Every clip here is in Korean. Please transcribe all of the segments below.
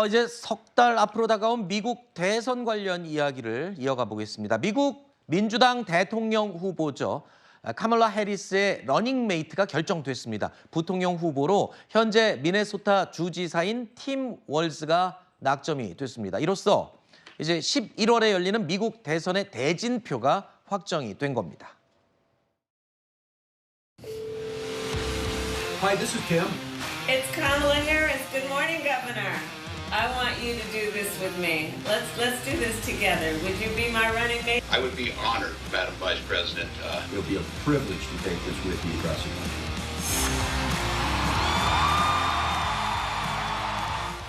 이제 석 달 앞으로 다가온 미국 대선 관련 이야기를 이어가 보겠습니다. 미국 민주당 대통령 후보죠. 카멀라 해리스의 러닝메이트가 결정됐습니다. 부통령 후보로 현재 미네소타 주지사인 팀 월즈가 낙점이 됐습니다. 이로써 이제 11월에 열리는 미국 대선의 대진표가 확정이 된 겁니다. Hi, this is Tim. It's Kamala Harris. Good morning, Governor. I want you to do this with me. Let's do this together. Would you be my running mate? I would be honored, Madam Vice President. It'll be a privilege to take this with you across the country.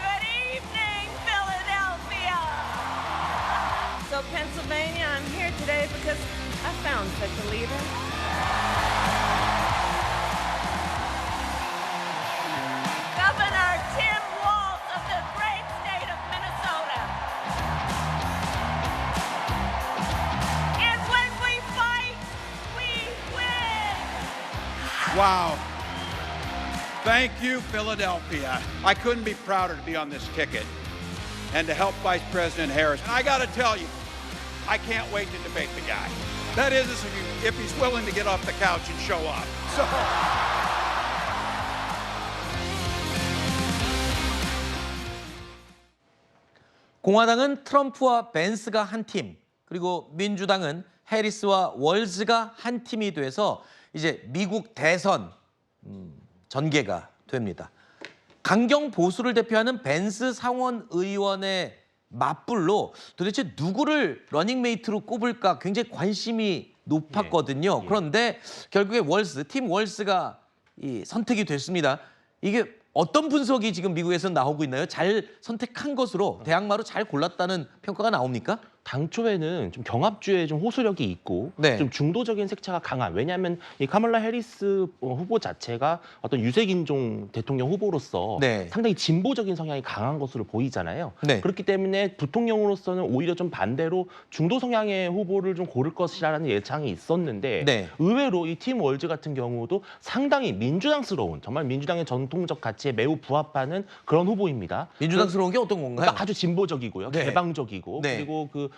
Good evening, Philadelphia. So Pennsylvania, I'm here today because I found such a leader. Governor Tim Walz of the great state of Minnesota. And when we fight, we win. Wow. Thank you, Philadelphia. I couldn't be prouder to be on this ticket and to help Vice President Harris. And I got to tell you, I can't wait to debate the guy. That is, if he's willing to get off the couch and show up. So. 공화당은 트럼프와 벤스가 한 팀, 그리고 민주당은 해리스와 월즈가 한 팀이 돼서 이제 미국 대선 전개가 됩니다. 강경 보수를 대표하는 벤스 상원 의원의 맞불로 도대체 누구를 러닝메이트로 꼽을까 굉장히 관심이 높았거든요. 그런데 결국에 팀 월즈가 선택이 됐습니다. 이게 어떤 분석이 지금 미국에서 나오고 있나요? 잘 선택한 것으로 대항마로 잘 골랐다는 평가가 나옵니까? 당초에는 좀 경합주에 좀 호소력이 있고 네. 좀 중도적인 색채가 강한, 왜냐하면 이 카멀라 해리스 후보 자체가 어떤 유색인종 대통령 후보로서 네. 상당히 진보적인 성향이 강한 것으로 보이잖아요. 네. 그렇기 때문에 부통령으로서는 오히려 좀 반대로 중도 성향의 후보를 좀 고를 것이라는 예상이 있었는데 네. 의외로 이 팀 월즈 같은 경우도 상당히 민주당스러운, 정말 민주당의 전통적 가치에 매우 부합하는 그런 후보입니다. 민주당스러운 게 어떤 건가요? 그러니까 아주 진보적이고요, 네. 개방적이고, 네. 그리고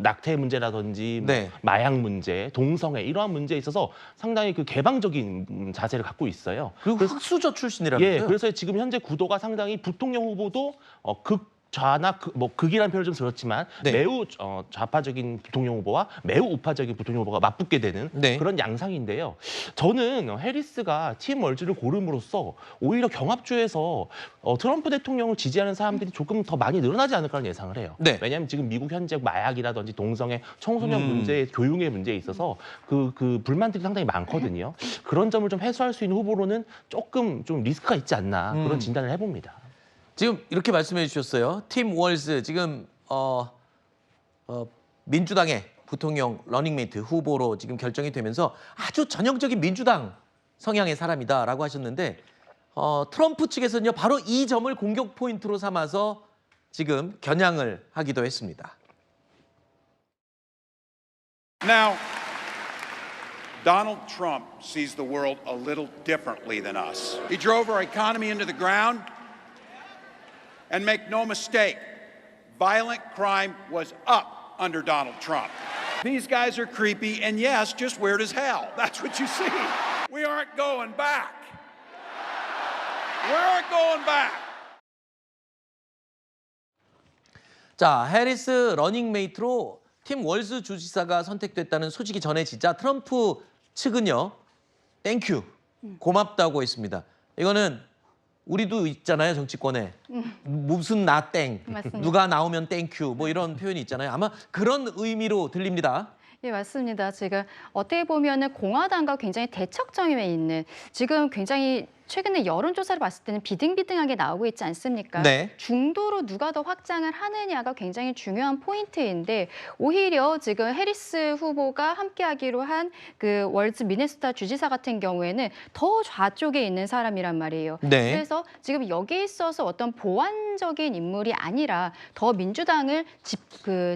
낙태 문제라든지 네. 마약 문제, 동성애 이러한 문제에 있어서 상당히 그 개방적인 자세를 갖고 있어요. 그리고 흑수저 출신이라면서요? 예, 그래서 지금 현재 구도가 상당히 부통령 후보도 극좌나 극이라는 표현을 좀 들었지만 네. 매우 좌파적인 부통령 후보와 매우 우파적인 부통령 후보가 맞붙게 되는 네. 그런 양상인데요. 저는 해리스가 팀 월즈를 고름으로써 오히려 경합주에서 트럼프 대통령을 지지하는 사람들이 조금 더 많이 늘어나지 않을까라는 예상을 해요. 네. 왜냐하면 지금 미국 현재 마약이라든지 동성애, 청소년 문제, 교육의 문제에 있어서 그 불만들이 상당히 많거든요. 그런 점을 좀 해소할 수 있는 후보로는 조금 좀 리스크가 있지 않나, 그런 진단을 해봅니다. 지금 이렇게 말씀해 주셨어요. 팀 월즈 지금 민주당의 부통령 러닝메이트 후보로 지금 결정이 되면서 아주 전형적인 민주당 성향의 사람이다라고 하셨는데 트럼프 측에서는요 바로 이 점을 공격 포인트로 삼아서 지금 겨냥을 하기도 했습니다. Now, Donald Trump sees the world a little differently than us. He drove our economy into the ground. And make no mistake, violent crime was up under Donald Trump. These guys are creepy and yes, just weird as hell. That's what you see. We aren't going back. We aren't going back. 자, 해리스 러닝메이트로 팀 월즈 주지사가 선택됐다는 소식이 전해지자 트럼프 측은요, 땡큐, 고맙다고 했습니다. 이거는 우리도 있잖아요, 정치권에. 무슨 나 땡, 맞습니다. 누가 나오면 땡큐, 뭐 이런 표현이 있잖아요. 아마 그런 의미로 들립니다. 예, 맞습니다. 지금 어떻게 보면은 공화당과 굉장히 대척점에 있는, 지금 굉장히 최근에 여론조사를 봤을 때는 비등비등하게 나오고 있지 않습니까? 네. 중도로 누가 더 확장을 하느냐가 굉장히 중요한 포인트인데, 오히려 지금 해리스 후보가 함께하기로 한 그 월즈 미네소타 주지사 같은 경우에는 더 좌쪽에 있는 사람이란 말이에요. 네. 그래서 지금 여기에 있어서 어떤 보완적인 인물이 아니라 더 민주당을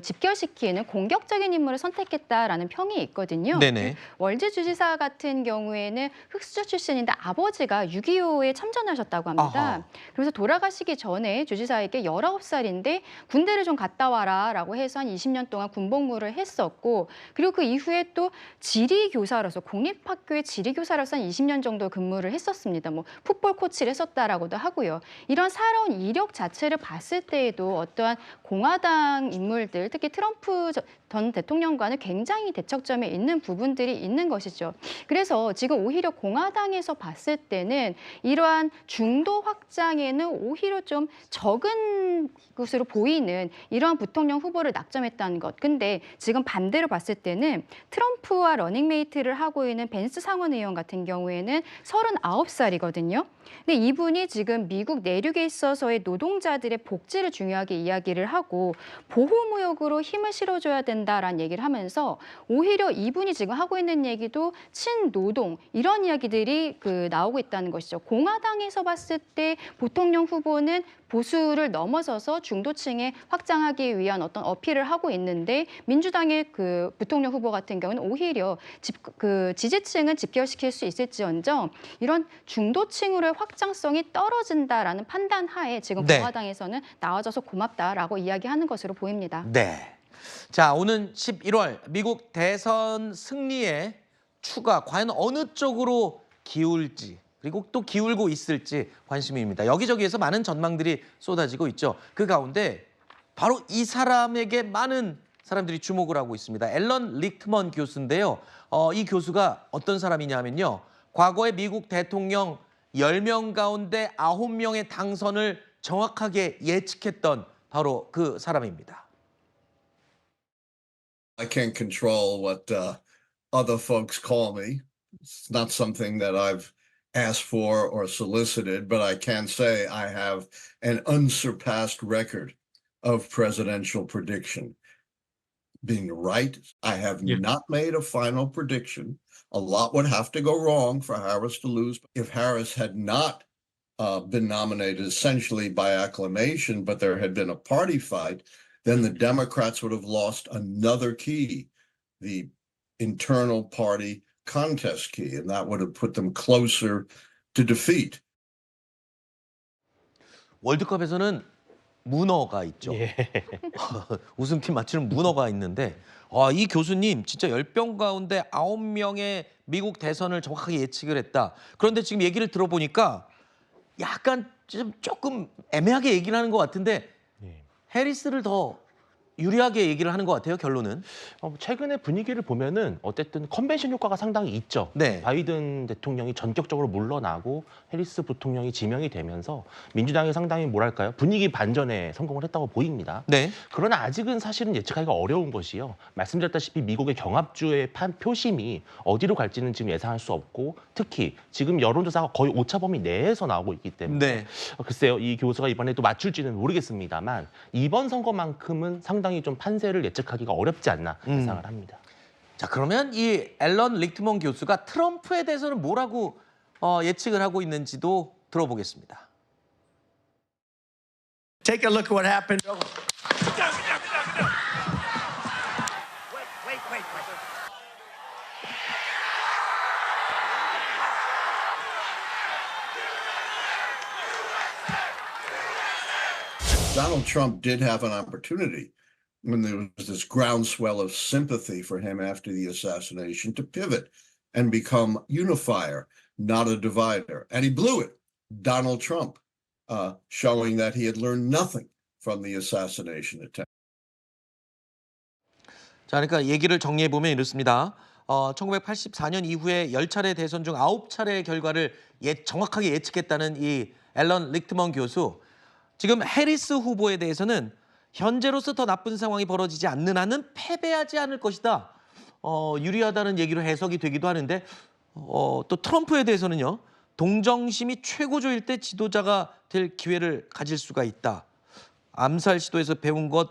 집결시키는 공격적인 인물을 선택했다라는 평이 있거든요. 네네. 월즈 주지사 같은 경우에는 흑수저 출신인데 아버지가 6.25에 참전하셨다고 합니다. 아하. 그래서 돌아가시기 전에 주지사에게 19살인데 군대를 좀 갔다 와라라고 해서 한 20년 동안 군복무를 했었고 그리고 그 이후에 또 지리교사로서 공립학교의 지리교사로서 한 20년 정도 근무를 했었습니다. 뭐 풋볼 코치를 했었다라고도 하고요. 이런 살아온 이력 자체를 봤을 때에도 어떠한 공화당 인물들, 특히 트럼프 전 대통령과는 굉장히 대척점에 있는 부분들이 있는 것이죠. 그래서 지금 오히려 공화당에서 봤을 때는 이러한 중도 확장에는 오히려 좀 적은 것으로 보이는 이러한 부통령 후보를 낙점했다는 것. 근데 지금 반대로 봤을 때는 트럼프와 러닝메이트를 하고 있는 벤스 상원 의원 같은 경우에는 39살이거든요. 근데 이분이 지금 미국 내륙에 있어서의 노동자들의 복지를 중요하게 이야기를 하고 보호무역으로 힘을 실어줘야 된다라는 얘기를 하면서 오히려 이분이 지금 하고 있는 얘기도 친노동 이런 이야기들이 나오고 있다는 것이죠. 공화당에서 봤을 때 부통령 후보는 보수를 넘어서서 중도층에 확장하기 위한 어떤 어필을 하고 있는데 민주당의 그 부통령 후보 같은 경우는 오히려 지지층은 집결시킬 수 있을지언정 이런 중도층으로의 확장성이 떨어진다라는 판단 하에 지금 네. 공화당에서는 나와줘서 고맙다라고 이야기하는 것으로 보입니다. 네. 자, 오는 11월 미국 대선 승리의 추가 과연 어느 쪽으로 기울지 그리고 또 기울고 있을지 관심입니다. 여기저기에서 많은 전망들이 쏟아지고 있죠. 그 가운데 바로 이 사람에게 많은 사람들이 주목을 하고 있습니다. 앨런 리크먼 교수인데요. 이 교수가 어떤 사람이냐면요. 과거에 미국 대통령 10명 가운데 9명의 당선을 정확하게 예측했던 바로 그 사람입니다. I can't control what other folks call me. It's not something that I've asked for or solicited, but I can say I have an unsurpassed record of presidential prediction. Being right, I have not made a final prediction. A lot would have to go wrong for Harris to lose. If Harris had not been nominated essentially by acclamation, but there had been a party fight, then the Democrats would have lost another key, the internal party contest key, and that would have put them closer to defeat. 월드컵에서는 문어가 있죠. 예. 우승팀 맞추는 문어가 있는데 이 교수님 진짜 10명 가운데 9명의 미국 대선을 정확하게 예측을 했다. 그런데 지금 얘기를 들어보니까 약간 좀 조금 애매하게 얘기를 하는 것 같은데 예. 해리스를 더 유리하게 얘기를 하는 것 같아요, 결론은. 최근의 분위기를 보면은 어쨌든 컨벤션 효과가 상당히 있죠. 네. 바이든 대통령이 전격적으로 물러나고 해리스 부통령이 지명이 되면서 민주당이 상당히 뭐랄까요? 분위기 반전에 성공을 했다고 보입니다. 네. 그러나 아직은 사실은 예측하기가 어려운 것이요. 말씀드렸다시피 미국의 경합주의 표심이 어디로 갈지는 지금 예상할 수 없고 특히 지금 여론조사가 거의 오차 범위 내에서 나오고 있기 때문에 네. 글쎄요. 이 교수가 이번에 또 맞출지는 모르겠습니다만 이번 선거만큼은 상당히 좀 판세를 예측하기가 어렵지 않나 예상을 합니다. 자, 그러면 이 앨런 리크먼 교수가 트럼프에 대해서는 뭐라고 예측을 하고 있는지도 들어보겠습니다. Take a look at what happened. Wait. Donald Trump did have an opportunity when there was this groundswell of sympathy for him after the assassination to pivot and become unifier, not a divider. And he blew it. Donald Trump, showing that he had learned nothing from the assassination attempt. 자, 그러니까 얘기를 정리해 보면 이렇습니다. 1984년 이후에 10차례 대선 중 9차례의 결과를 정확하게 예측했다는 이 앨런 리크먼 교수. 지금 해리스 후보에 대해서는 현재로서 더 나쁜 상황이 벌어지지 않는 한은 패배하지 않을 것이다. 유리하다는 얘기로 해석이 되기도 하는데 또 트럼프에 대해서는요. 동정심이 최고조일 때 지도자가 될 기회를 가질 수가 있다. 암살 시도에서 배운 것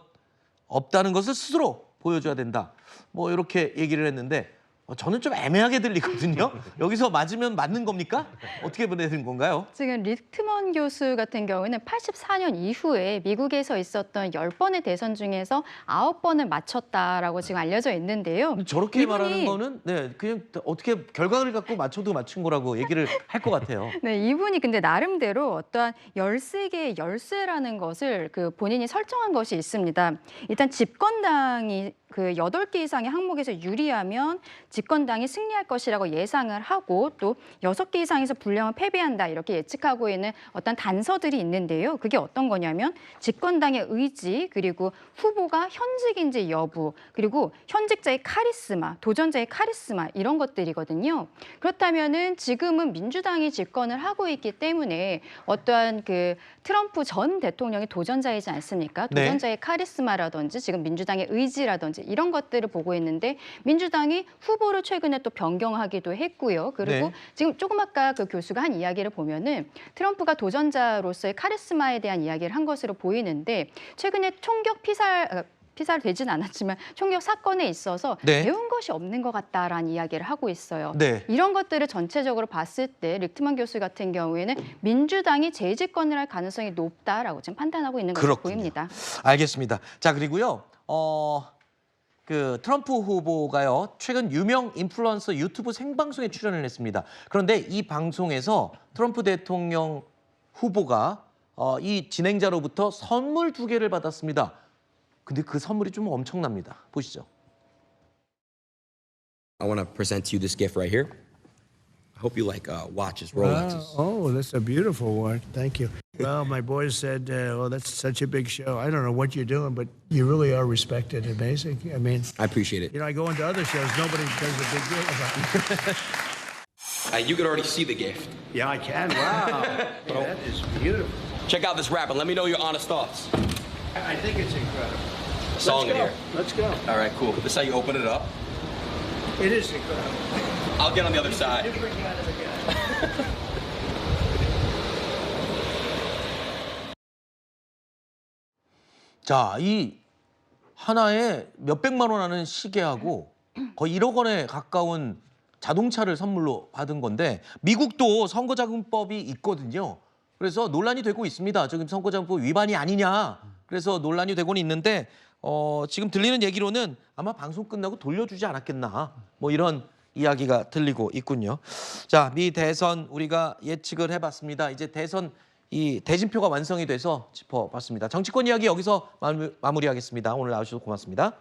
없다는 것을 스스로 보여줘야 된다. 뭐 이렇게 얘기를 했는데 저는 좀 애매하게 들리거든요. 여기서 맞으면 맞는 겁니까? 어떻게 보내는 건가요? 지금 리트먼 교수 같은 경우에는 84년 이후에 미국에서 있었던 10번의 대선 중에서 9번을 맞췄다라고 지금 알려져 있는데요. 저렇게 이분이- 말하는 거는 네, 그냥 어떻게 결과를 갖고 맞춰도 맞춘 거라고 얘기를 할 것 같아요. 네, 이분이 근데 나름대로 어떠한 13개의 열쇠라는 것을 그 본인이 설정한 것이 있습니다. 일단 집권당이 그 8개 이상의 항목에서 유리하면 집권당이 승리할 것이라고 예상을 하고 또 6개 이상에서 불리하면 패배한다 이렇게 예측하고 있는 어떤 단서들이 있는데요. 그게 어떤 거냐면 집권당의 의지 그리고 후보가 현직인지 여부 그리고 현직자의 카리스마, 도전자의 카리스마 이런 것들이거든요. 그렇다면은 지금은 민주당이 집권을 하고 있기 때문에 어떠한 그 트럼프 전 대통령이 도전자이지 않습니까? 네. 도전자의 카리스마라든지 지금 민주당의 의지라든지 이런 것들을 보고 있는데 민주당이 후보를 최근에 또 변경하기도 했고요. 그리고 네. 지금 조금 아까 그 교수가 한 이야기를 보면은 트럼프가 도전자로서의 카리스마에 대한 이야기를 한 것으로 보이는데 최근에 총격 피살되진 않았지만 총격 사건에 있어서 네. 배운 것이 없는 것 같다라는 이야기를 하고 있어요. 네. 이런 것들을 전체적으로 봤을 때 리트먼 교수 같은 경우에는 민주당이 재집권을 할 가능성이 높다라고 지금 판단하고 있는 것으로 그렇군요. 보입니다. 알겠습니다. 자, 그리고요. 그 트럼프 후보가요. 최근 유명 인플루언서 유튜브 생방송에 출연을 했습니다. 그런데 이 방송에서 트럼프 대통령 후보가 이 진행자로부터 선물 2개를 받았습니다. 근데 그 선물이 좀 엄청납니다. 보시죠. I want to present to you this gift right here. I hope you like watches, Rolexes. Wow. Oh, that's a beautiful one. Thank you. Well, my boys said, well, that's such a big show. I don't know what you're doing, but you really are respected. Amazing. I mean, I appreciate it. you know, I go into other shows, nobody does a big deal about it. You can already see the gift. Yeah, I can. Wow. That is beautiful. Check out this wrap and let me know your honest thoughts. I think it's incredible. Song in here. Let's go. All right, cool. This is how you open it up. It is incredible. I'll get on the other side. Different kind of a guy. 자, 이 하나에 몇백만 원 하는 시계하고 거의 1억 원에 가까운 자동차를 선물로 받은 건데 미국도 선거자금법이 있거든요. 그래서 논란이 되고 있습니다. 지금 선거자금법 위반이 아니냐. 그래서 논란이 되고는 있는데 지금 들리는 얘기로는 아마 방송 끝나고 돌려주지 않았겠나. 뭐 이런 이야기가 들리고 있군요. 자, 미 대선 우리가 예측을 해봤습니다. 이제 대선 이 대진표가 완성이 돼서 짚어봤습니다. 정치권 이야기 여기서 마무리하겠습니다. 오늘 나와주셔서 고맙습니다.